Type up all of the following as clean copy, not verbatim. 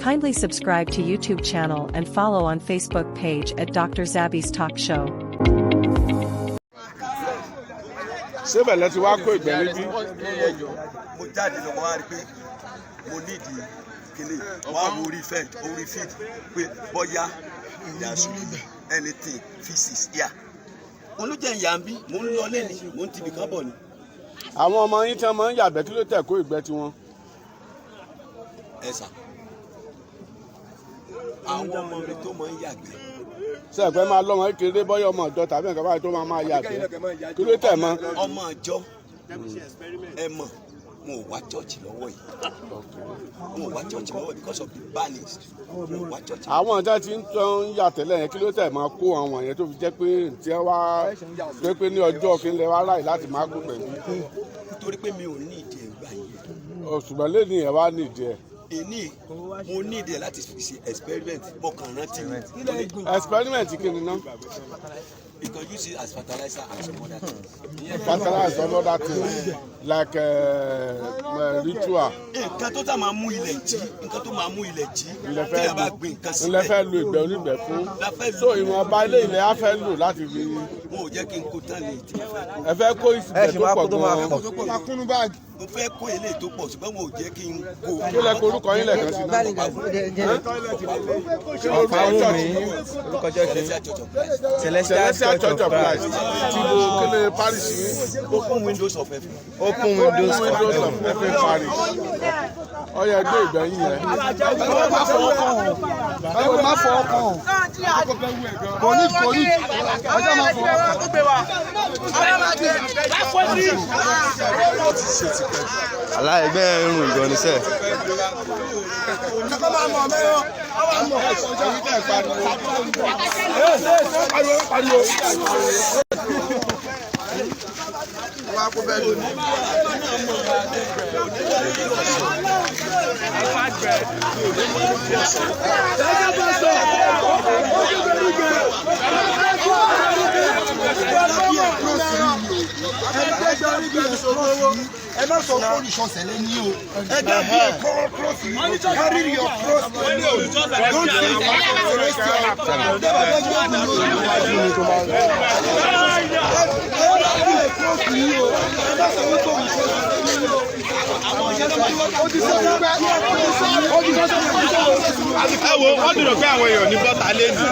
Kindly subscribe to YouTube channel and follow on Facebook page at Dr. Zabby's Talk Show. Ṣé bẹ̀lẹ̀ ti wá kó ìgbẹ́ níbí? Mo jáde lọ mo wá rí pé mo nídìí kíní wọ́n á wo orí feed pé bọ́yá there should be anything physics here. Olùjẹ́ ìyàmbí mo ń lọ lẹ́ni mo ń tibì kan bọ̀ ni. Àwọn ọmọ yín tí wọ́n máa ń yàgbẹ́ kí ló tẹ̀ kó ìgbẹ́ tiwọn? Ẹ sà àwọn ọmọ mi tó máa ń yàgbẹ́. Ṣé ẹ̀pẹ́ máa lọ́mọ kékeré bọ́yọ̀ ọmọ ọ̀dọ́ tàbí nǹkan báyìí tó máa yàgbẹ́? Kí ló tẹ̀ mọ́? Ọmọ ọjọ́ ẹ mọ̀ mo wá church lọ́wọ́ yìí. Mo wá church lọ́wọ́ because of the bannings. Mo wá church. Àwọn ọ̀dọ́ tí ń tán yà tẹ́lẹ̀ yẹn kí ló tẹ̀ máa kó àwọn yẹn tó fi jẹ́ pé tí wọ́n wá pé ní ọjọ́ kí n lè wá ráì láti máa kó pẹ̀lú. Nítorí pé mi ò ní ìdí ẹ̀ gbà yìí. Ṣùgbọ́n lẹ́nu yẹn wá ní ìdí ẹ̀. Mo ní ìdí ẹ̀ láti fi ṣe experiment mo kàn rántí mi. Experiment kí ni náà? You can use it as fertilizer and some other things. Fertilizer and other things like ritual. Nǹkan tó máa mú ilẹ̀ jí, nǹkan tó máa mú ilẹ̀ jí. Tí a bá gbìn nǹkan sílẹ̀. Ilẹ̀ fẹ́ lo ìgbẹ́ onígbẹ́ fún. So ìwọ̀nba ilé ilẹ̀ á fẹ́ lò láti fi. Mo ò jẹ́ kí n kó tán lè tí mo fẹ́ kó. Ẹ fẹ́ kó ìsìnkú tó pọ̀ gan-an. Mo fẹ́ kó ilé tó pọ̀ ṣùgbọ́n mo ò jẹ́ kí n kó. Kí lẹ korúkọ yín lẹ́ẹ̀kan sí náà? Celestial Church of Christ. Tí mo kéde parish yìí. Open windows of heaven. Open windows of heaven parish. Ọyọ ẹgbẹ́ ìgbẹ́yìn yẹn. Má fọ ọkàn. Kò ní ọjọ́ máa fọ ọkàn. Aláìgbẹ́ irun ìgbọ̀nisẹ̀. Ẹ má sọ fún olùṣọ́sẹ̀ lẹ́ni o. Ẹ dábìí ẹ̀kọ́ cross yìí. Carry your cross to me o. Don't say that for the rest of your life. Ẹ wo wọ́n dúró pé àwọn èèyàn ní bọ́tà lẹ́nu.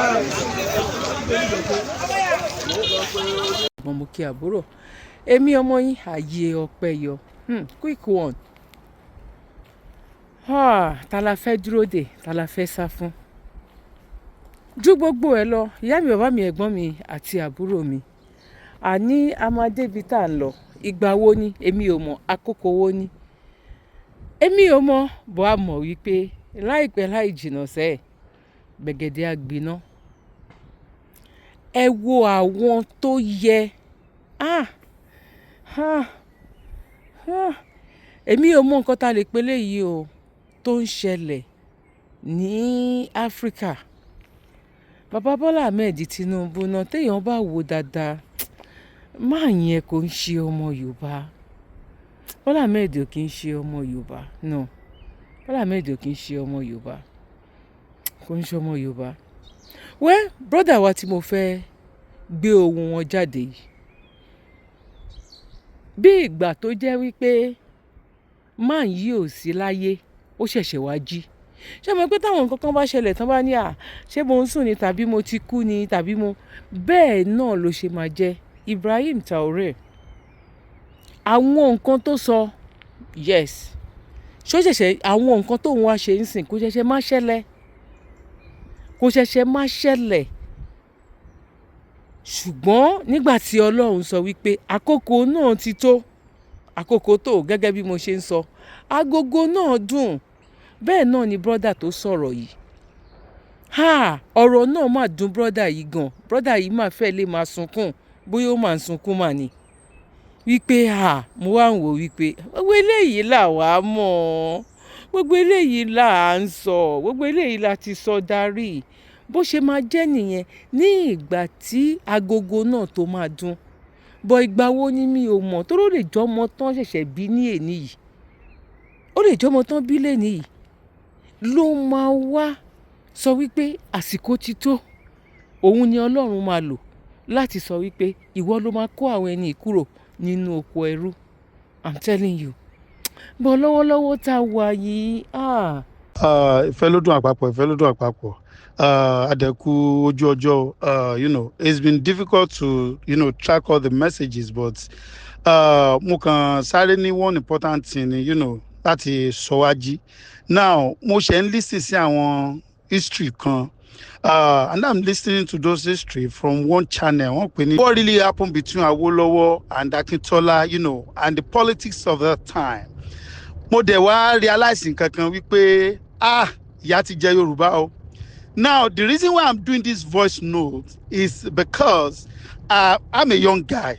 Mo kí àbúrò èmi ọmọ yín ààyè ọpẹ́ yọ quick one ta la fẹ́ dúró dè ta la fẹ́ sá fún ju gbogbo ẹ lọ ìyá mi bàbá mi ẹ̀gbọ́n mi àti àbúrò mi àní a máa débi tá à ń lọ ìgbà wo ni èmi ò mọ̀ àkókò wo ni èmi ò mọ̀ bọ́ a mọ̀ wípé láìpẹ́ láì jìnnà sẹ́ẹ̀ gbẹ̀gẹ̀dẹ̀ àgbiná ẹ wo àwọn tó yẹ èmi ò mọ nǹkan tá a lè pe léyìí o tó ń ṣẹlẹ̀ ní Áfíríkà bàbá Bọ́lá Ahmed Tinubu náà téèyàn bá wò dáadáa máa yẹn kò ń ṣe ọmọ Yorùbá Bọ́lá Ahmed ò kì í ṣe ọmọ Yorùbá no Bọ́lá Ahmed ò kì í ṣe ọmọ Yorùbá kò ń ṣe ọmọ Yorùbá brother wa tí mo fẹ́ gbé ohùn wọn jáde yìí bí ìgbà tó jẹ́ wípé máa yí ò sí láyé ó ṣẹ̀ṣẹ̀ wá jí ṣé mo pé táwọn nǹkan kan bá ṣẹlẹ̀ tán bá ní ṣé mo ń sùn ni tàbí mo ti kú ni tàbí mo bẹ́ẹ̀ náà ló ṣe máa jẹ́ Ibrahim Traore àwọn nǹkan tó sọ yes ṣó ṣẹ̀ṣẹ̀ àwọn nǹkan tóun wá ṣe ń sìn kó ṣẹ̀ṣẹ̀ má ṣẹlẹ̀ ṣùgbọ́n nígbà tí Ọlọ́run sọ wípé àkókò náà ti tó àkókò tó gẹ́gẹ́ bí mo ṣe ń sọ agogo náà dùn bẹ́ẹ̀ náà ni brọ́dà tó sọ̀rọ̀ yìí ọ̀rọ̀ náà máa dùn brọ́dà yìí gan brọ́dà yìí máa fẹ́ lè máa sunkún bóyá ó máa ń sunkún mà ní wípé mo wá ń wò wípé gbogbo eléyìí là wá mọ̀ gbogbo eléyìí là ń sọ gbogbo eléyìí là ti sọ darí bó ṣe máa jẹ́ nìyẹn ní ìgbà tí agogo náà tó máa dún bọ̀ ìgbà wo ni mi ò mọ̀ tó ló lè jọmọ tán ṣẹ̀ṣẹ̀ bí ní èní yìí ó lè jọmọ tán bí lẹ́ni yìí ló máa wá sọ wípé àsìkò ti tó, òun ni Ọlọ́run máa lò láti sọ wípé ìwọ ló máa kó àwọn ẹni kúrò nínú oko ẹrú. I'm telling you. Bọ́ lọ́wọ́lọ́wọ́ tá a wà yìí, ìfẹ́ ló dùn àpapọ̀, ìfẹ́ ló dùn àpapọ̀. Àdẹ̀kù ojú ọjọ́, it's been difficult to, track all the messages, but mo kàn sáré ní one important thing, láti sọ wá jí. Now, mo ṣe ń listen sí àwọn history kan. And I'm listening to those history from one channel. What really happened between Awolowo and Akintola, and the politics of that time. Mo dẹ̀ wá realizing kankan wípé ìyà ti jẹ Yorùbá o. Now, the reason why I'm doing this voice note is because I'm a young guy.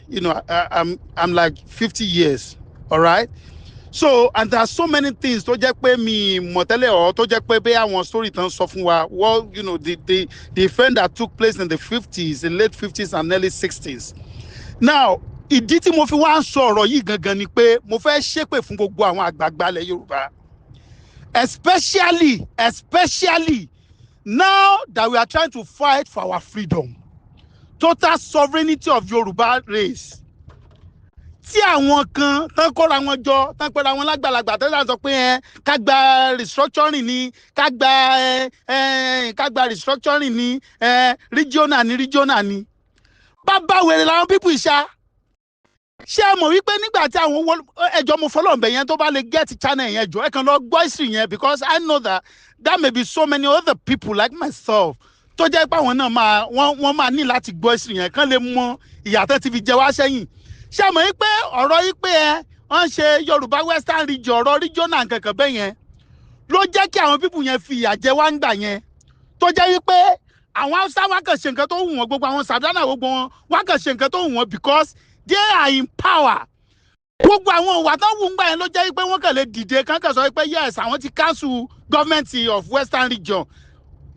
I'm like 50 years, all right? So, and there are so many things tó jẹ́ pé mi mọ̀ tẹ́lẹ̀ or tó jẹ́ pé bẹ́ẹ̀ àwọn story tán sọ fún wa. Well, the event that took place in the 50s, the late 50s and early 60s. Now, ìdí tí mo fi wá ń sọ ọ̀rọ̀ yìí gangan ni pé mo fẹ́ ṣépè fún gbogbo àwọn àgbààgbà ilẹ̀ Yorùbá. Especially now that we are trying to fight for our freedom, total sovereignty of Yoruba race. Tí àwọn kan tán kóra wọn jọ tán pera wọn lágbàlagbà tán sọ pé ká gba restructuring ni ká gba restructuring ni regional ni bàbá wèrè làwọn people ìṣá. Ṣé ẹ mọ̀ wípé nígbà tí àwọn ẹjọ́ mo fọlọ́ ọ̀bẹ yẹn tó bá lè get channel yẹn jọ ẹ kàn lọ gbọ́ history yẹn, because I know that may be so many other people like myself tó jẹ́ pé àwọn náà wọ́n máa ní láti gbọ́ history yẹn kán lè mọ ìyàtọ̀ tí fi jẹ wá sẹ́yìn. Ṣé ẹ mọ̀ wípé ọ̀rọ̀ yìí pé wọ́n ṣe Yorùbá Western region ọ̀rọ̀ regional kankan bẹ́ẹ̀ yẹn ló jẹ́ kí àwọn people yẹn fi ìyà jẹ wá ń gbà yẹn, tó jẹ́ wípé àwọn Hausa wá kàn ṣe nǹkan tó wù wọ́n, gbogbo àwọn Sàdánà gbogbo wọn wá kàn ṣe nǹkan tó wù wọ́n because they are in power. Gbogbo àwọn òwà tó wù ń gbà yẹn ló jẹ́ pé wọ́n kàn lè dìde kán kàn sọ pé yes àwọn ti cancel government of Western region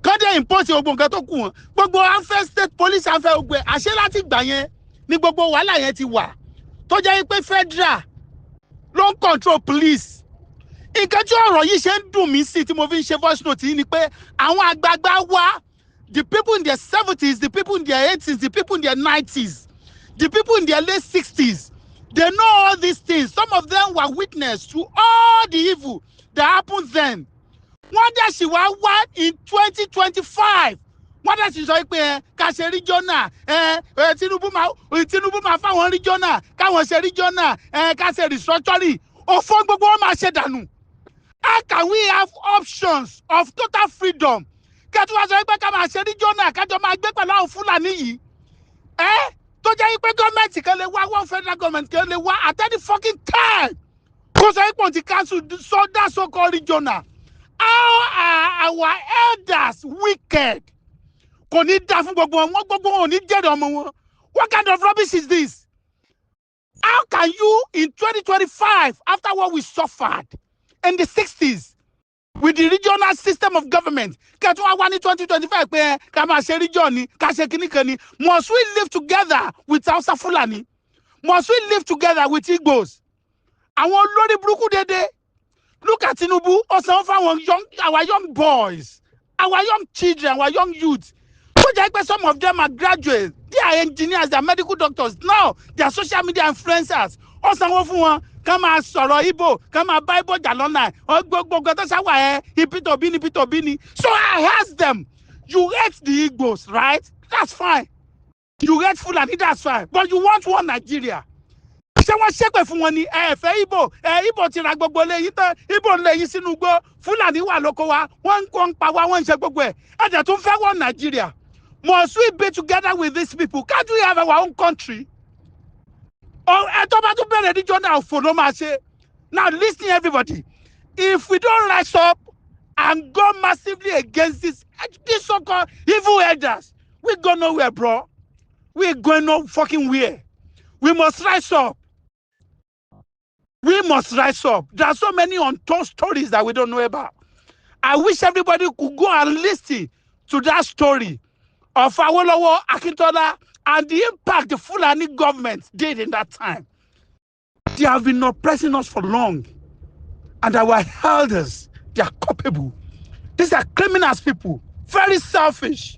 kán dé impose gbogbo nǹkan tó kù wọn. Gbogbo afẹ́ state police afẹ́ gbogbo àṣẹ láti gbà yẹn ni gbogbo wàhálà yẹn ti wà, tó jẹ́ pé federal ló ń control police. Nǹkan tí ọ̀rọ̀ yìí ṣe ń dùn mí sí tí mo fi ń ṣe voice note yìí ni pé àwọn àgbààgbà wá, the people in their 70s, the people in their 80s, the people in their 90s, the people in their late 60s, they know all these things. Some of them were witness to all the evil that happened then. Wọ́n dẹ̀ sì wá in 2025. Wọ́n dẹ̀ sì sọ pé ká ṣe regional, Tinubu máa fáwọn regional, káwọn ṣe regional, ká ṣe restructuring. Òfò gbogbo wọn máa ṣe dànù. How can we have options of total freedom? Kẹ́tù wá sọ pé ká máa ṣe regional, kájọ máa gbé pẹ̀lú àwọn Fúlàní yìí. Tó jẹ́ pé gọ́ọ̀mẹ̀ntì kan lè wá, one federal government kan lè wá at any fucking time. Kó sọ pé òun ti cancel that so-called regional. How are our elders wicked? Kò ní dá fún gbogbo wọn ò ní jẹ́rìí ọmọ wọn. What kind of rubbish is this? How can you in 2025, after what we suffered in the 60s with the regional system of government, kẹ́tù wá wá ní 2025 pé ká máa ṣe region ni, ká ṣe kíníkan ni, must we live together with Hausa Fulani? Must we live together with Igbos? Àwọn olórí burúkú dédé. Look at Tinubu, ọ̀sán fáwọn our young boys, our young children, our young youth. Some of them are graduates, they are engineers, they are medical doctors. Now, they are social media influencers. Ọ̀sán wọ́n fún wọn, ká máa sọ̀rọ̀ Igbo, ká máa bá Igbo jà lọ́nà. Gbogbo tó ṣàwà Pító-Bíní. So I ask them, you hate the Igbos, right? That's fine. You hate Fulani, that's fine. But you want one Nigeria. Ṣé wọ́n ṣépè fún wọn ni ẹ̀fẹ́ Igbo ti ra gbogbo lẹ́yìn tán, Igbo ń lẹ́yìn sínú igbó, Fulani wà lóko wa, wọ́n ń pa wá, wọ́n ń ṣe gbogbo ẹ̀. Ẹ̀jẹ̀ tún fẹ́ one Nigeria. Must we be together with these people? Can't we have our own country? Now listen everybody. If we don't rise up and go massively against these so-called evil elders, we go nowhere, bro. We're going no fucking where. We must rise up. We must rise up. There are so many untold stories that we don't know about. I wish everybody could go and listen to that story of Awolowo, Akintola, and the impact the Fulani government did in that time. They have been oppressing us for long. And our elders, they are culpable. These are criminals people. Very selfish.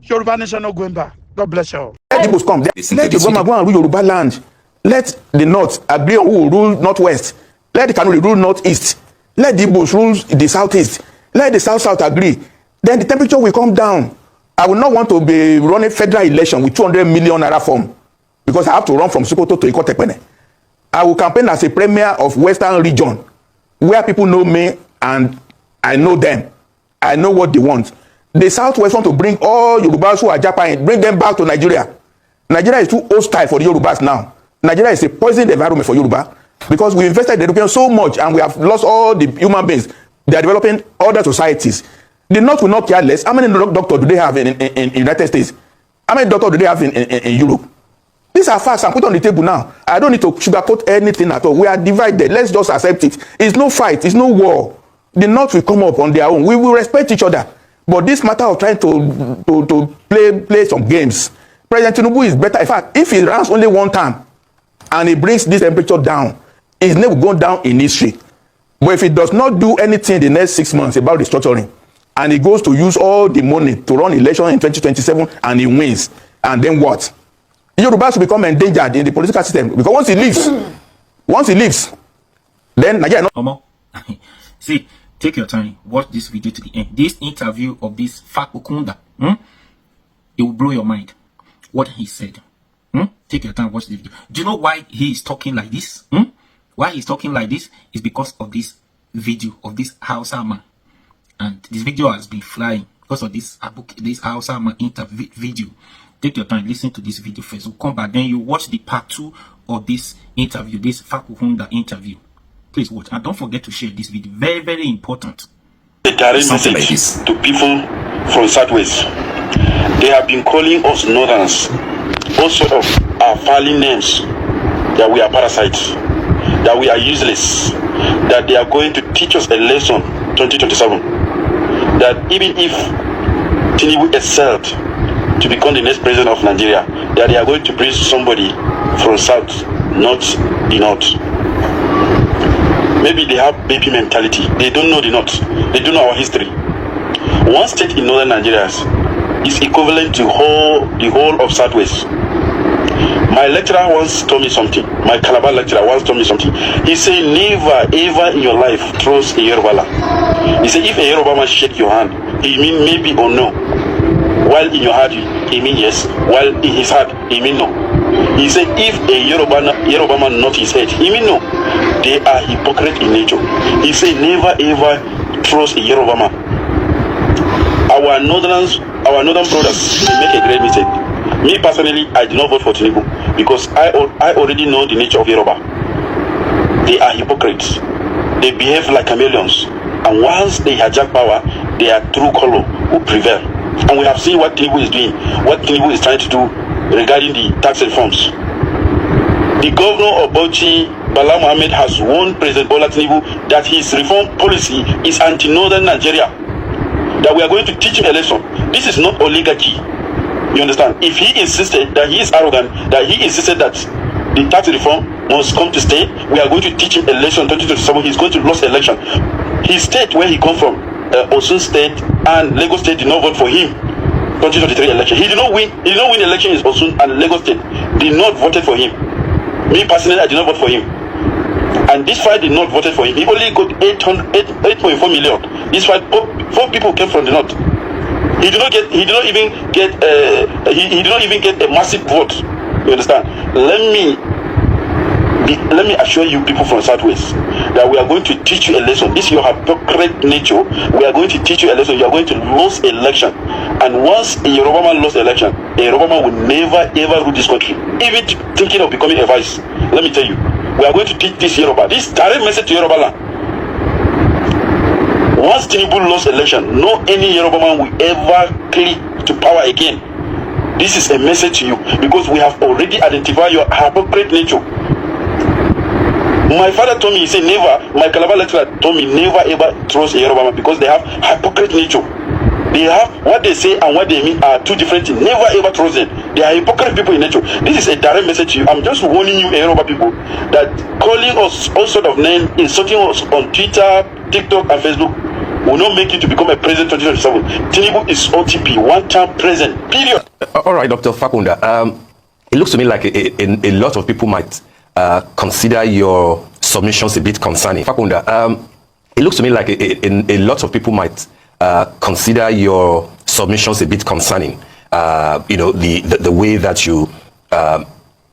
Yoruba nation not going back. God bless you all. Let the Igbos come. Let the Gbawa go and rule Yoruba land. Let the North agree on who will rule Northwest. Let the Kanuri rule Northeast. Let the Igbos rule the Southeast. Let the South agree. Then the temperature will come down. I will not want to be running federal election with 200 million naira form because I have to run from Sokoto to Ikotepene. I will campaign as a premier of Western region where people know me and I know them. I know what they want. The Southwest want to bring all Yorubas who are Japan, bring them back to Nigeria. Nigeria is too hostile for the Yorubas now. Nigeria is a poisoned environment for Yoruba because we invested in education so much and we have lost all the human beings. They are developing other societies. The North will not care less. How many doctors do they have in United States? How many doctors do they have in Europe? These are facts and put on the table now. I don't need to sugarcoat anything at all. We are divided. Let's just accept it. It's no fight. It's no war. The North will come up on their own. We will respect each other. But this matter of trying to play some games, President Tinubu is better. In fact, if he runs only one time and he brings this temperature down, his name will go down in history. But if he does not do anything in the next 6 months about restructuring, and he goes to use all the money to run election in 2027 and he wins, and then what? Yorubas will become endangered in the political system because once he leaves, then Nigeria. See, take your time, watch this video to the end. This interview of this Fakukunda, it will blow your mind. What he said. Take your time, watch the video. Do you know why he is talking like this? Why he's talking like this is because of this video of this Hausa man. And this video has been flying because of this Hausa man interview video. Take your time, listen to this video first. We'll come back, then you watch the part 2 of this interview, this Fakukunda interview. Please watch and don't forget to share this video. Very, very important. A direct message to people from Southwest. They have been calling us Northerners, all sort of our filing names, that we are parasites, that we are useless, that they are going to teach us a lesson 2027. That even if Tinubu excelled to become the next president of Nigeria, that they are going to bring somebody from South, not the North. Maybe they have baby mentality. They don't know the North. They don't know our history. One state in northern Nigeria is equivalent to the whole of Southwest. My lecturer once told me something. My Calabar lecturer once told me something. He said, never ever in your life trust a Yoruba man. He said, if a Yoruba man shake your hand, he mean maybe or no. While in your heart, he mean yes. While in his heart, he mean no. He said, if a Yoruba man nod his head, he mean no. They are hypocrite in nature. He said, never ever trust a Yoruba man. Our northern brothers, they make a great mistake. Me personally, I do not vote for Tinubu because I already know the nature of Yoruba. They are hypocrites. They behave like chameleons. And once they hijack power, their true color will prevail. And we have seen what Tinubu is doing, what Tinubu is trying to do regarding the tax reforms. The governor of Bauchi, Bala Mohammed, has warned President Bola Tinubu that his reform policy is anti-northern Nigeria. That we are going to teach him a lesson. This is not oligarchy. You understand? If he insisted that he is arrogant, that he insisted that the tax reform must come to stay, we are going to teach him a lesson 2027. He's going to lose election. His state where he come from, Osun State and Lagos State did not vote for him 2023 election. He did not win election in Osun and Lagos State. Did not voted for him. Me personally, I did not vote for him. And this fight did not voted for him. He only got 8.4 million. This fight, 4 people came from the north. He did not even get a massive vote. You understand? Let me assure you people from Southwest that we are going to teach you a lesson. This is your hypocrite nature. We are going to teach you a lesson. You are going to lose election. And once a Yoruba man lost election, a Yoruba man will never ever rule this country. Even thinking of becoming a vice. Let me tell you, we are going to teach this Yoruba. This direct message to Yoruba land. Once Tinubu lost election, no any Yoruba man will ever click to power again. This is a message to you because we have already identified your hypocrite nature. My father told me, he said never, my Calabar lecturer told me never ever trust a Yoruba man because they have hypocrite nature. They have what they say and what they mean are two different things. Never ever trust them. They are hypocrite people in nature. This is a direct message to you. I'm just warning you, Yoruba people, that calling us all sort of names, insulting us on Twitter, TikTok, and Facebook, will not make you to become a president 2027. Tinubu is OTP, one-time president, period. All right, Dr. Fakunda. It looks to me like a lot of people might consider your submissions a bit concerning. Fakunda, it looks to me like a lot of people might consider your submissions a bit concerning. You know, the way that you are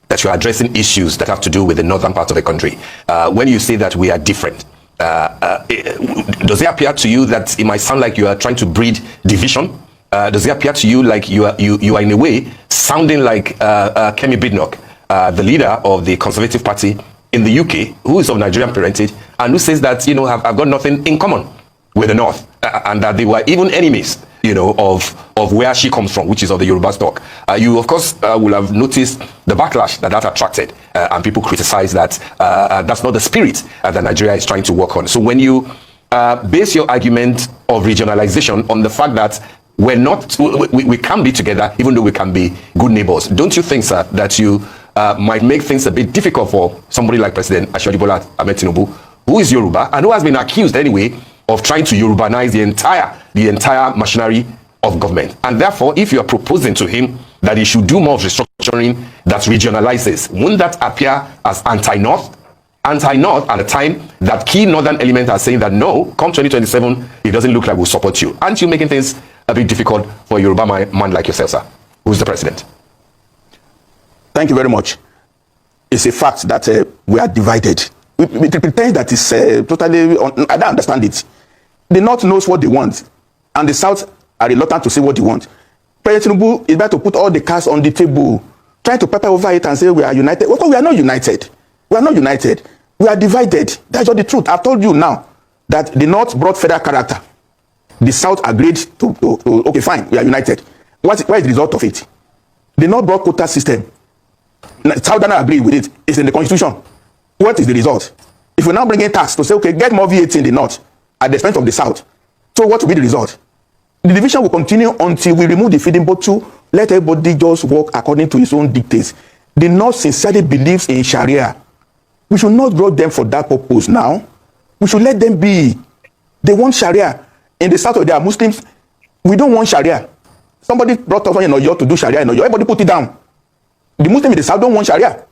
addressing issues that have to do with the northern part of the country. When you say that we are different, does it appear to you that it might sound like you are trying to breed division? Does it appear to you like you are in a way sounding like Kemi Badenoch, the leader of the Conservative Party in the UK, who is of Nigerian parentage, and who says that, you know, I've got nothing in common with the North, and that they were even enemies, you know, of where she comes from, which is of the Yoruba stock. You, of course, will have noticed the backlash that attracted, and people criticize that that's not the spirit that Nigeria is trying to work on. So when you base your argument of regionalization on the fact that we can be together, even though we can be good neighbors, don't you think, sir, that you might make things a bit difficult for somebody like President Asiwaju Bola Ahmed Tinubu, who is Yoruba and who has been accused anyway of trying to Yorubanize the entire machinery of government? And therefore, if you are proposing to him that he should do more of restructuring that regionalizes, wouldn't that appear as anti-North at a time that key northern elements are saying that no, come 2027, it doesn't look like we'll support you? Aren't you making things a bit difficult for a Yoruba man like yourself, sir, who's the president? Thank you very much. It's a fact that we are divided. We pretend that it's totally, I don't understand it. The North knows what they want, and the South are reluctant to say what they want. President Tinubu is about to put all the cards on the table, trying to pepper over it and say we are united. Well, we are not united. We are not united. We are divided. That's just the truth. I've told you now that the North brought federal character. The South agreed to okay, fine, we are united. What is the result of it? The North brought quota system. Southern agreed with it. It's in the constitution. What is the result? If we now bring in tax to say, okay, get more VAT in the North at the expense of the South, so what will be the result? The division will continue until we remove the feeding bottle, let everybody just work according to his own dictates. The North sincerely believes in Sharia. We should not draw them for that purpose now. We should let them be. They want Sharia. In the South, they are Muslims. We don't want Sharia. Somebody brought us in Oyo to do Sharia in Oyo. Everybody put it down. The Muslims in the South don't want Sharia.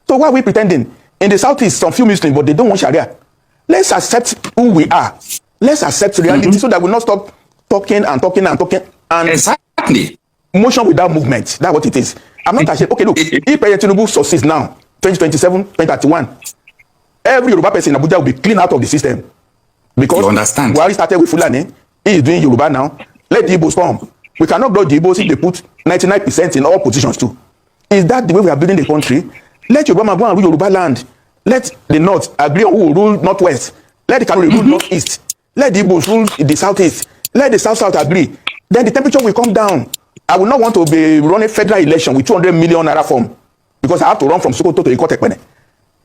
So why are we pretending? In the Southeast, some few Muslims, but they don't want Sharia. Let's accept who we are. Let's accept reality so that we'll not stop talking and talking and talking. And exactly. Motion without movement. That's what it is. I'm not ashamed. Okay, look, if President Tinubu succeeds now, 2027, 2031, every Yoruba person in Abuja will be cleaned out of the system. Because you understand. We already started with Fulani. He is doing Yoruba now. Let the Igbos come. We cannot block the Igbos if they put 99% in all positions too. Is that the way we are building the country? Let Yoruba go and rule Yoruba land. Let the North agree on who will rule Northwest. Let the Kanuri rule Northeast. Let the Igbos rule the Southeast. Let the South agree. Then the temperature will come down. I will not want to be running federal election with 200 million naira form because I have to run from Sokoto to Ikotekpene.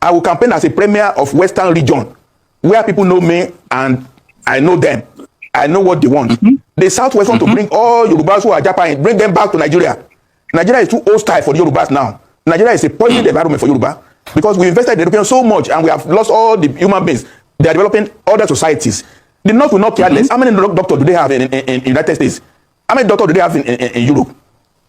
I will campaign as a premier of Western region where people know me and I know them. I know what they want. The Southwest want to bring all Yorubas who are Japan, bring them back to Nigeria. Nigeria is too hostile for the Yorubas now. Nigeria is a poisoned environment for Yoruba because we invested in the Europeans so much and we have lost all the human beings. They are developing other societies. The North will not care less. How many doctors do they have in the United States? How many doctors do they have in Europe?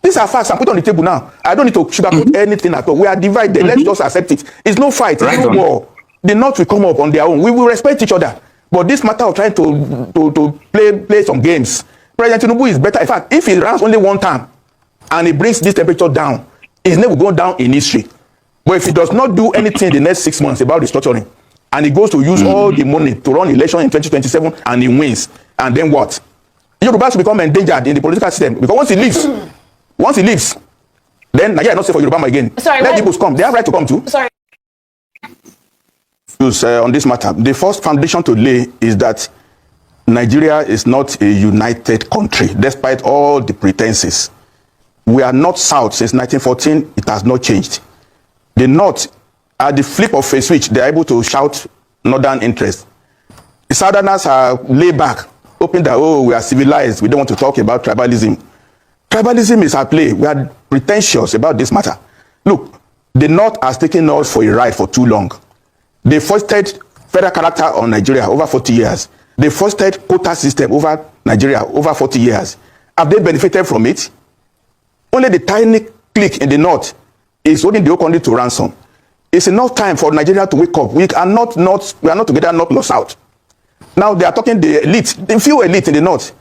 These are facts. I'm put on the table now. I don't need to sugarcoat anything at all. We are divided. Let's just accept it. It's no fight. It's no war. The North will come up on their own. We will respect each other. But this matter of trying to play some games, President Tinubu is better. In fact, if he runs only one time and he brings this temperature down, his name will go down in history. But if he does not do anything in the next 6 months about restructuring, and he goes to use all the money to run election in 2027 and he wins, and then what? Yorubas will become endangered in the political system because once he leaves, then Nigeria is not safe for Yoruba again. Sorry, let the Igbos come. They have right to come too. Sorry. On this matter, the first foundation to lay is that Nigeria is not a united country, despite all the pretenses. We are not South since 1914. It has not changed. The North, at the flip of a switch, they are able to shout Northern interest. The Southerners are laid back, hoping that, oh, we are civilized. We don't want to talk about tribalism. Tribalism is at play. We are pretentious about this matter. Look, the North has taken us for a ride for too long. They foisted federal character on Nigeria over 40 years. They fostered quota system over Nigeria over 40 years. Have they benefited from it? Only the tiny clique in the north is holding the whole country to ransom. It's enough time for Nigeria to wake up. We are not together, not lost out. Now they are talking the elite, the few elite in the north.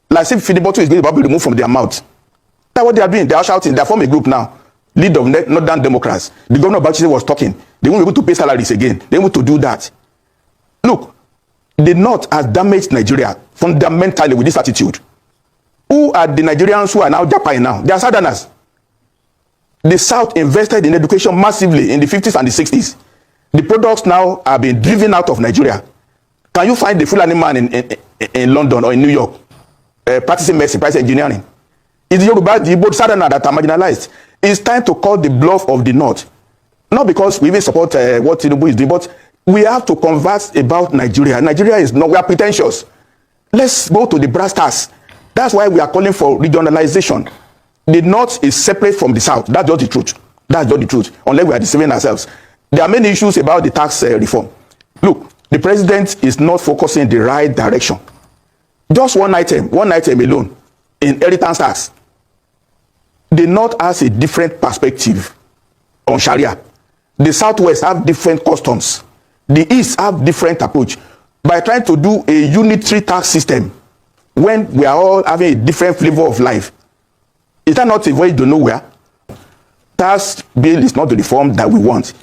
Like if the bottle is going to be removed from their mouth. That's what they are doing. They are shouting. They are forming a group now. Lead of Northern Democrats. The governor of Bauchi was talking. They won't be able to pay salaries again. They want to do that. Look, the North has damaged Nigeria fundamentally with this attitude. Who are the Nigerians who are now Japan now? They are Southerners. The South invested in education massively in the 50s and the 60s. The products now are being driven out of Nigeria. Can you find the Fulani man in London or in New York practicing medicine, practicing engineering? It's Yoruba, the Igbo, Southerners that are marginalized. It's time to call the bluff of the North. Not because we even support what Tinubu is doing, but we have to converse about Nigeria. Nigeria is not, we are pretentious. Let's go to the brass tacks. That's why we are calling for regionalization. The North is separate from the South. That's just the truth. That's just the truth. Unless we are deceiving ourselves. There are many issues about the tax reform. Look, the president is not focusing in the right direction. Just one item alone, inheritance tax. The North has a different perspective on Sharia. The Southwest have different customs. The East have different approach. By trying to do a unitary tax system, when we are all having a different flavor of life, is that not a way to nowhere? Tax bill is not the reform that we want.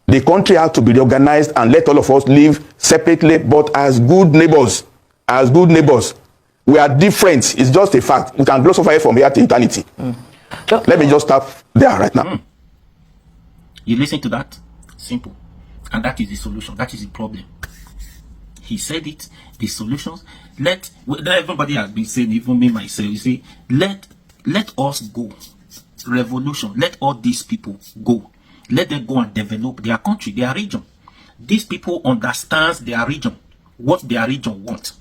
The country has to be reorganized and let all of us live separately, but as good neighbors. As good neighbors. We are different. It's just a fact. We can gloss over it from here to eternity. Let me just stop there right now. You listen to that? Simple. And that is the solution. That is the problem. He said it. The solutions. Everybody has been saying, even me myself, you see, let us go. Revolution. Let all these people go. Let them go and develop their country, their region. These people understand their region, what their region wants.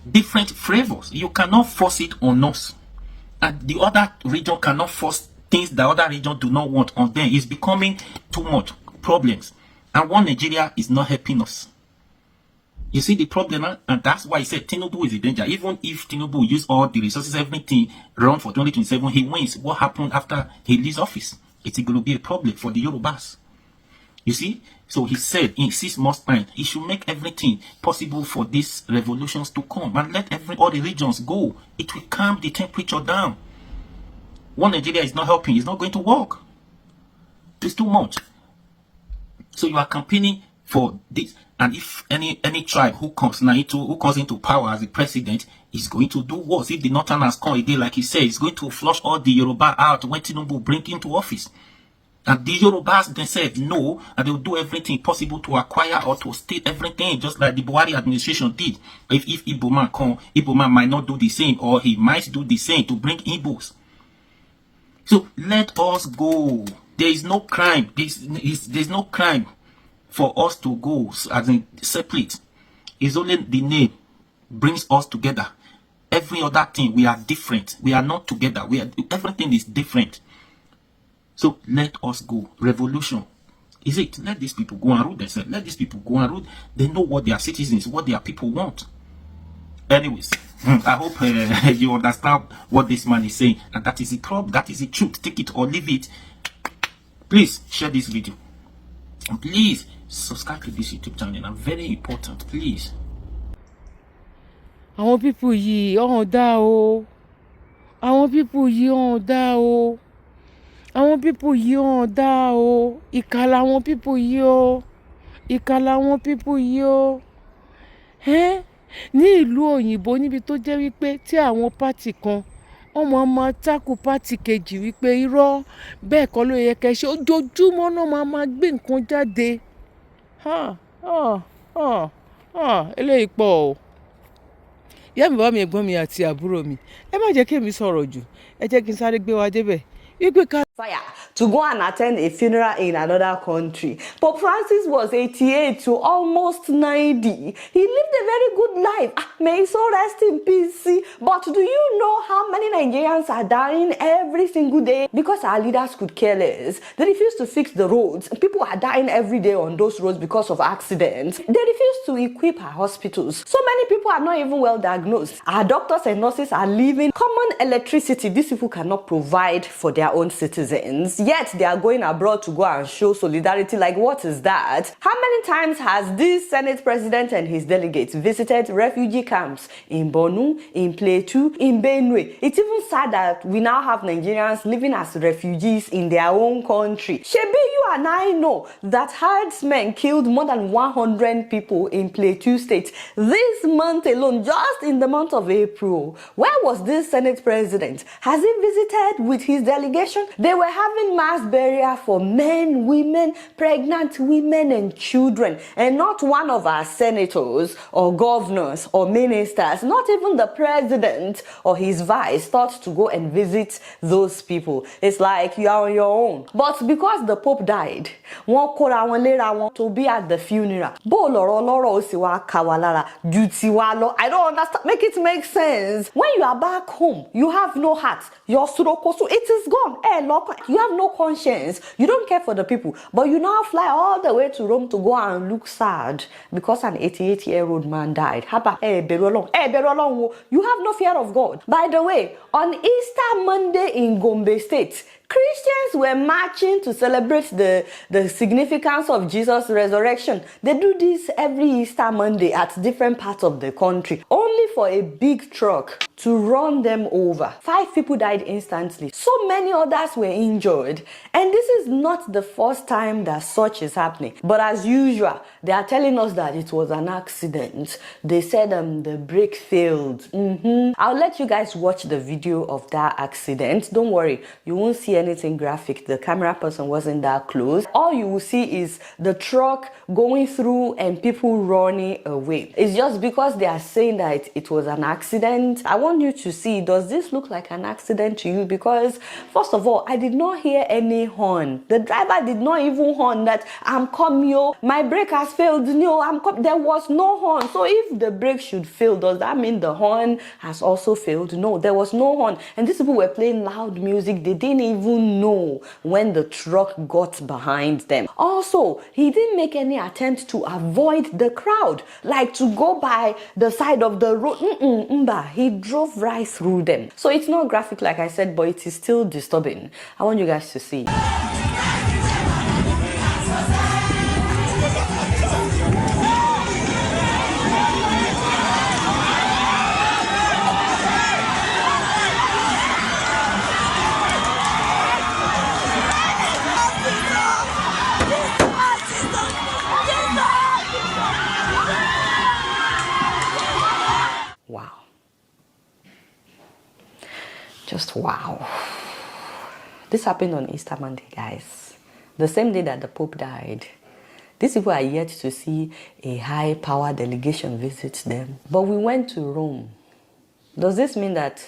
Different flavors. You cannot force it on us. And the other region cannot force things the other region do not want on them. It's becoming too much problems. And one Nigeria is not helping us. You see the problem, and that's why I said Tinubu is a danger. Even if Tinubu use all the resources, everything run for 2027, he wins. What happened after he leaves office? It's going to be a problem for the Yorubas. You see? So he said in 6 months' time, he should make everything possible for these revolutions to come and let all the regions go. It will calm the temperature down. One Nigeria is not helping. It's not going to work. It's too much. So you are campaigning for this. And if any tribe who comes into power as the president is going to do worse, if the Northerners come again, like he said, it's going to flush all the Yoruba out when Tinubu bring into office. And the Yorubas themselves know, and they will do everything possible to acquire or to state everything, just like the Buhari administration did. If Igbo man come, Igbo man might not do the same, or he might do the same to bring Igbos. So let us go. There is no crime. There's no crime for us to go as in separate. It's only the name brings us together. Every other thing, we are different. We are not together. Everything is different. So let us go. Revolution. Is it? Let these people go and rule themselves. Let these people go and rule. They know what their citizens, what their people want. Anyways, I hope you understand what this man is saying. And that is the problem. That is the truth. Take it or leave it. Please share this video. And please subscribe to this YouTube channel. And very important, please. Àwọn people yìí ọ̀hún dá o. Àwọn people yìí ọ̀hún dá o. Àwọn people yìí ọ̀hún dá o. Ìkà làwọn people yìí o. Ìkà làwọn people yìí o. Ní ìlú òyìnbó níbi tó jẹ́ wípé tí àwọn pátì kan wọ́n máa tákù pátì kejì wípé irọ́ bẹ́ẹ̀ kọ́ ló yẹ kẹ́ ṣe ojoojúmọ́ náà máa gbé nǹkan jáde. Eléyìí pọ̀ o. Ìyá mi, bàbá mi, ẹ̀gbọ́n mi àti àbúrò mi, ẹ má jẹ́ kí èmi sọ̀rọ̀ jù, ẹ jẹ́ kí n sáré gbé wa débẹ̀. Fire to go and attend a funeral in another country. Pope Francis was 88 to almost 90. He lived a very good life. May his soul rest in peace. But do you know how many Nigerians are dying every single day because our leaders could care less? They refuse to fix the roads. People are dying every day on those roads because of accidents. They refuse to equip our hospitals. So many people are not even well diagnosed. Our doctors and nurses are leaving common electricity. These people cannot provide for their own citizens. Yet they are going abroad to go and show solidarity. Like, what is that? How many times has this Senate president and his delegates visited refugee camps in Borno, in Plateau, in Benue? It's even sad that we now have Nigerians living as refugees in their own country. Shebi, you and I know that herdsmen killed more than 100 people in Plateau State this month alone, just in the month of April. Where was this Senate president? Has he visited with his delegation? They were having mass burial for men, women, pregnant women and children, and not one of our senators or governors or ministers, not even the president or his vice, thought to go and visit those people. It's like you are on your own. But because the Pope died, to be at the funeral. I don't understand. Make it make sense. When you are back home, you have no heart. Your surokosu, it is gone. You have no conscience. You don't care for the people. But you now fly all the way to Rome to go and look sad because an 88-year-old man died. You have no fear of God. By the way, on Easter Monday in Gombe State, Christians were marching to celebrate the significance of Jesus' resurrection. They do this every Easter Monday at different parts of the country, only for a big truck to run them over. 5 people died instantly. So many others were injured. And this is not the first time that such is happening. But as usual, they are telling us that it was an accident. They said the brake failed. I'll let you guys watch the video of that accident. Don't worry, you won't see anything graphic. The camera person wasn't that close. All you will see is the truck going through and people running away. It's just because they are saying that it was an accident. I want you to see, does this look like an accident to you? Because first of all, I did not hear any horn. The driver did not even horn that I'm coming, yo, my brake has failed. No, there was no horn. So if the brake should fail, does that mean the horn has also failed? No, there was no horn. And these people were playing loud music. They didn't even know when the truck got behind them. Also, he didn't make any attempt to avoid the crowd, like to go by the side of the road. He drove right through them. So it's not graphic like I said, but it is still disturbing. I want you guys to see. Wow. Just wow. This happened on Easter Monday, guys. The same day that the Pope died. These people are yet to see a high power delegation visit them. But we went to Rome. Does this mean that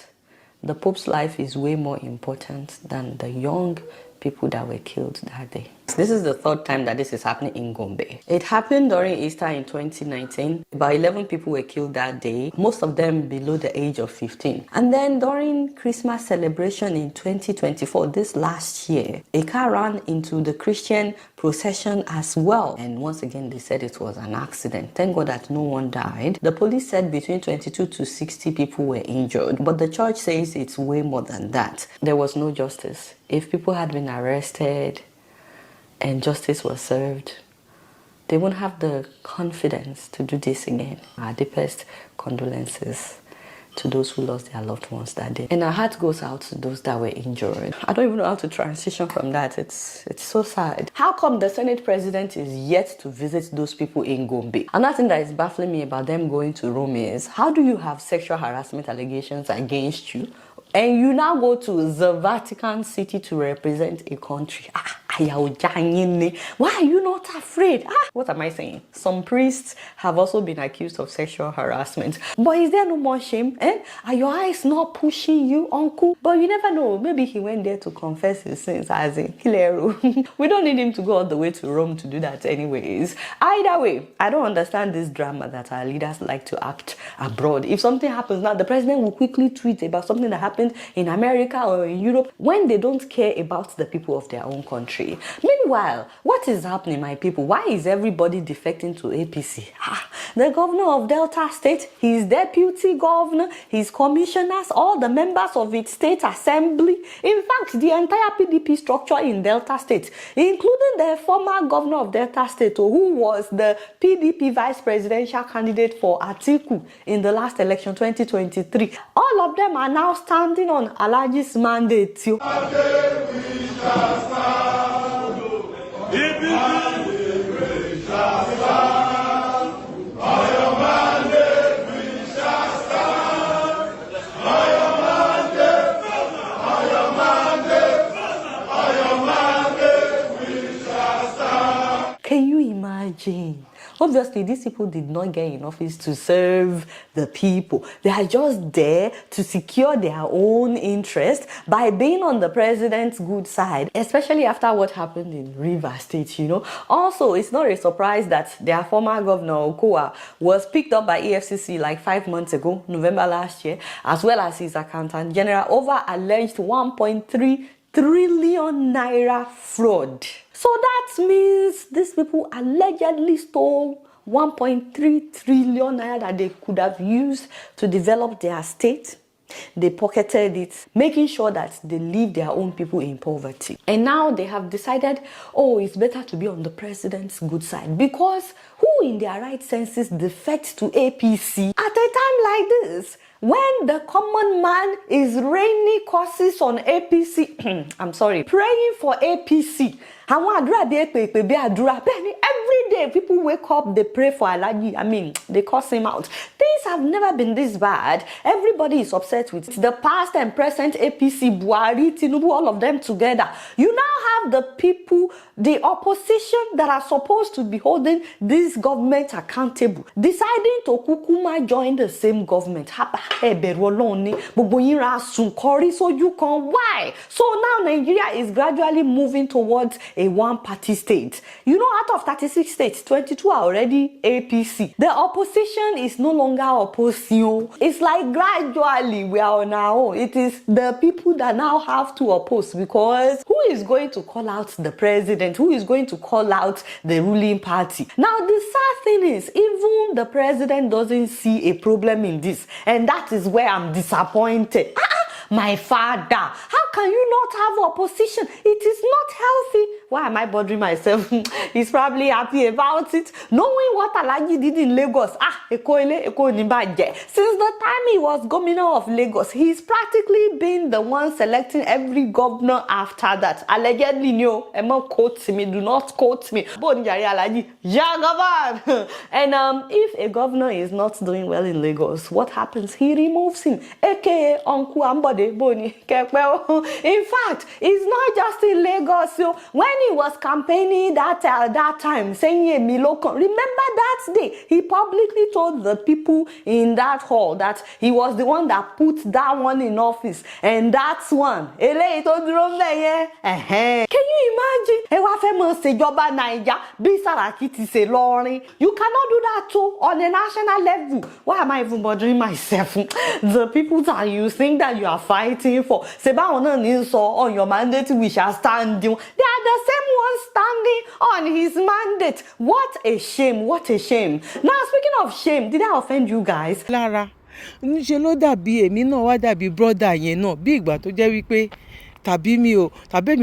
the Pope's life is way more important than the young people that were killed that day? This is the 3rd time that this is happening in Gombe. It happened during Easter in 2019. About 11 people were killed that day, most of them below the age of 15. And then during Christmas celebration in 2024, this last year, a car ran into the Christian procession as well. And once again, they said it was an accident. Thank God that no one died. The police said between 22 to 60 people were injured, but the church says it's way more than that. There was no justice. If people had been arrested and justice was served, they won't have the confidence to do this again. Our deepest condolences to those who lost their loved ones that day. And our heart goes out to those that were injured. I don't even know how to transition from that. It's so sad. How come the Senate president is yet to visit those people in Gombe? Another thing that is baffling me about them going to Rome is, how do you have sexual harassment allegations against you and you now go to the Vatican City to represent a country? Are Why are you not afraid? What am I saying? Some priests have also been accused of sexual harassment. But is there no more shame? Are your eyes not pushing you, uncle? But you never know. Maybe he went there to confess his sins, as in Hilero. We don't need him to go all the way to Rome to do that anyways. Either way, I don't understand this drama that our leaders like to act abroad. If something happens now, the president will quickly tweet about something that happened in America or in Europe when they don't care about the people of their own country. Meanwhile, what is happening, my people? Why is everybody defecting to APC? The governor of Delta State, his deputy governor, his commissioners, all the members of its state assembly, in fact, the entire PDP structure in Delta State, including the former governor of Delta State, who was the PDP vice presidential candidate for Atiku in the last election 2023. All of them are now standing on Alhaji's mandate. Can you imagine? Obviously, these people did not get in office to serve the people. They are just there to secure their own interest by being on the president's good side, especially after what happened in Rivers State, Also, it's not a surprise that their former governor, Okowa, was picked up by EFCC like 5 months ago, November last year, as well as his accountant general over alleged 1.3 trillion naira fraud. So that means these people allegedly stole 1.3 trillion naira that they could have used to develop their state. They pocketed it, making sure that they leave their own people in poverty. And now they have decided, it's better to be on the president's good side, because who in their right senses defects to APC at a time like this? When the common man is raining curses on APC, I'm sorry, praying for APC. Every day people wake up, they pray for Alhaji. They curse him out. Things have never been this bad. Everybody is upset with the past and present APC, Buhari, Tinubu, all of them together. You now have the people, the opposition that are supposed to be holding this government accountable, deciding to kukuma join the same government. So you can why? So now Nigeria is gradually moving towards a one-party state. Out of 36 states, 22 are already APC. The opposition is no longer opposition. It's like gradually we are on our own. It is the people that now have to oppose, because who is going to call out the president? Who is going to call out the ruling party? Now, the sad thing is, even the president doesn't see a problem in this. And that is where I'm disappointed. My father, how can you not have opposition? It is not healthy. Why am I bothering myself? He's probably happy about it. Knowing what Alhaji did in Lagos. Since the time he was governor of Lagos, he's practically been the one selecting every governor after that. Allegedly, no. Emma quotes me. Do not quote me. And if a governor is not doing well in Lagos, what happens? He removes him. AKA Uncle Ambode. In fact, it's not just in Lagos. So when he was campaigning that time, saying remember that day, he publicly told the people in that hall that he was the one that put that one in office, and that's one. Can you imagine? You cannot do that too on a national level. Why am I even bothering myself? The people that you think that you are fighting for, on your mandate we shall stand you. They are the same ones standing on his mandate. What a shame, what a shame. Now, speaking of shame, did I offend you guys? Lára, níṣe ló dàbí èmi náà wá dàbí brọ́dà yẹn náà, bí ìgbà tó jẹ́ wípé tàbí èmi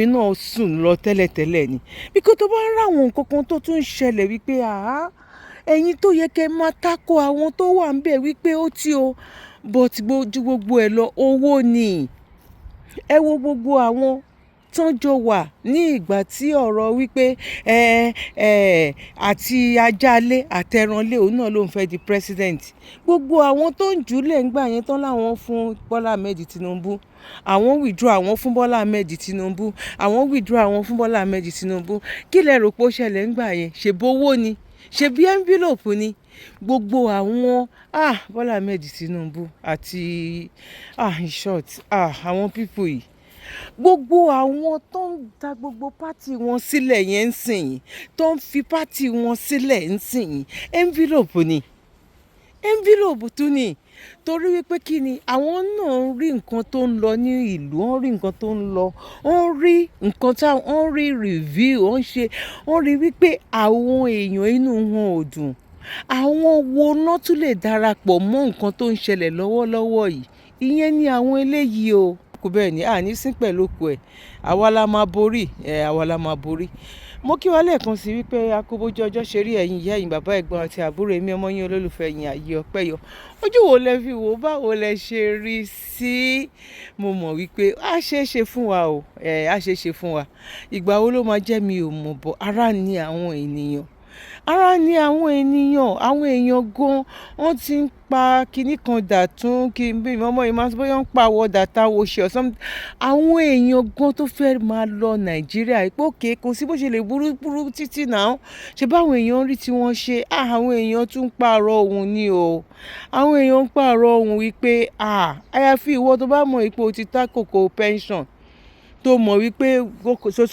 náà sùn lọ tẹ́lẹ̀tẹ́lẹ̀ ni. Bíkọ́ tó bá ń ráwọn nǹkan kan tó tún ṣẹlẹ̀ wípé ẹ̀yin tó yẹ kẹ́ máa tako àwọn tó wà ń bẹ̀ wípé ó tí o, but ju gbogbo ẹ̀ lọ owó ni. Ẹ wo gbogbo àwọn tán jọ wà ní ìgbà tí ọ̀rọ̀ wípé àti ajálé àtẹranlé òun náà ló ń fẹ́ di president. Gbogbo àwọn tó ń jùlẹ̀ ńgbà yẹn tán láwọn fún Bọ́lá Ahmed Tinubu, àwọn withdraw àwọn fún Bọ́lá Ahmed Tinubu, àwọn withdraw àwọn fún Bọ́lá Ahmed Tinubu. Kí lẹ rò pé ó ṣẹlẹ̀ ńgbà yẹn? Ṣèbówó ni, ṣebí envelope ni. Gbogbo àwọn Bọ́lá Ahmed Tinubu àti in short àwọn people yìí, gbogbo àwọn tó ń da gbogbo pátì wọn sílẹ̀ yẹn ń sìn yín, tó ń fi pátì wọn sílẹ̀ ń sìn yín, envelope ni, envelope tún ni. Torí wípé kí ni, àwọn náà ń rí nǹkan tó ń lọ ní ìlú, wọ́n rí nǹkan tó ń lọ, wọ́n rí nǹkan táwọn, wọ́n rí review, wọ́n rí wípé àwọn èèyàn inú wọn ò dùn. Àwọn wo náà tún lè darapọ̀ mọ́ nǹkan tó ń ṣẹlẹ̀ lọ́wọ́lọ́wọ́ yìí? Ìyẹn ni àwọn eléyìí o. Kò bẹ́ẹ̀ ni, àní sí pẹ̀lú òkú ẹ̀, àwa la máa borí, àwa la máa borí. Mo kí wa lẹ́ẹ̀kan sí wípé akóbójú ọjọ́ ṣe rí ẹ̀yin ìyá ẹ̀yin bàbá ẹ̀gbọ́n àti àbúrò èmi ọmọ yín olólùfẹ́ yín Àyè Ọpẹ́yọ. Ojú wo lẹ fi wò, báwo lẹ ṣe rí sí? Mo mọ̀ wípé a ṣe é ṣe fún wa o, a ṣe é ṣe fún wa. Ìgbà wo ló máa jẹ́ mi ò mọ̀ bọ̀, ara ni àwọn ènìyàn. Ara ni àwọn èèyàn gan, wọ́n ti ń pa kinní kan dà tún kí n bí ọmọ yìí máa ń sọ bóyá ń pa àwọ̀ dàtà wo ṣe ọ̀sán. Àwọn èèyàn gan tó fẹ́ máa lọ Nàìjíríà pé òkè kò sí bó ṣe lè burú títí náà. Ṣé báwọn èèyàn rí tí wọ́n ṣe? Àwọn èèyàn tún ń pààrọ̀ ohun ni o. Àwọn èèyàn ń pààrọ̀ ohun wípé àyàfi ìwọ tó bá mọ̀ ipò ti ta kòkò pension, tó mọ̀ wípé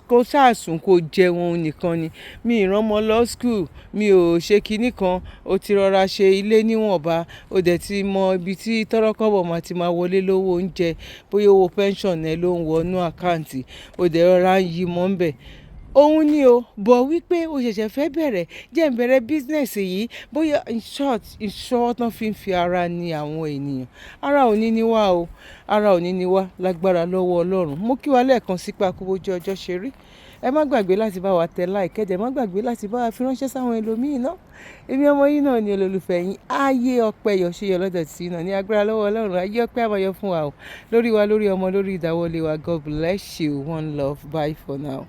kó ṣàsùn kó jẹun nìkan ni. Mi ìrànmọ́ lọ school, mi ò ṣe kinní kan, o ti rọra ṣe ilé níwọ̀nba, o dẹ̀ ti mọ ibi tí tọ́rọ́kọ́bọ̀ máa ti máa wọlé lówó oúnjẹ, bóyá owó pension ẹ ló ń wọnú àkáǹtì, o dẹ̀ rọra ń yí mọ́ ń bẹ̀. Òun ni o, bọ̀ wípé o ṣẹ̀ṣẹ̀ fẹ́ bẹ̀rẹ̀, jẹ́ n bẹ̀rẹ̀ business yìí, bóyá in short tán fi ara ni àwọn ènìyàn. Ara ò ní ní wá o, ara ò ní ní wá lágbára lọ́wọ́ Ọlọ́run. Mo kí wa lẹ́ẹ̀kan sí pé akóbójú ọjọ́ ṣe rí. Ẹ má gbàgbé láti bá wa tẹ like, ẹ dẹ̀ má gbàgbé láti bá wa fi ránṣẹ́ sáwọn ẹlòmíì náà. Èmi ọmọ yín náà ni olólùfẹ́ yín Àyè Ọpẹ́yọ ṣe yọ lọ́dọ̀ tí náà ní agbára lọ́wọ́ Ọlọ́run. Àyè ọpẹ́ àbáyọ fún wa o, lórí wa, lórí ọmọ, lórí ìdáwọ́lé wa. God bless you, one love, bye for now.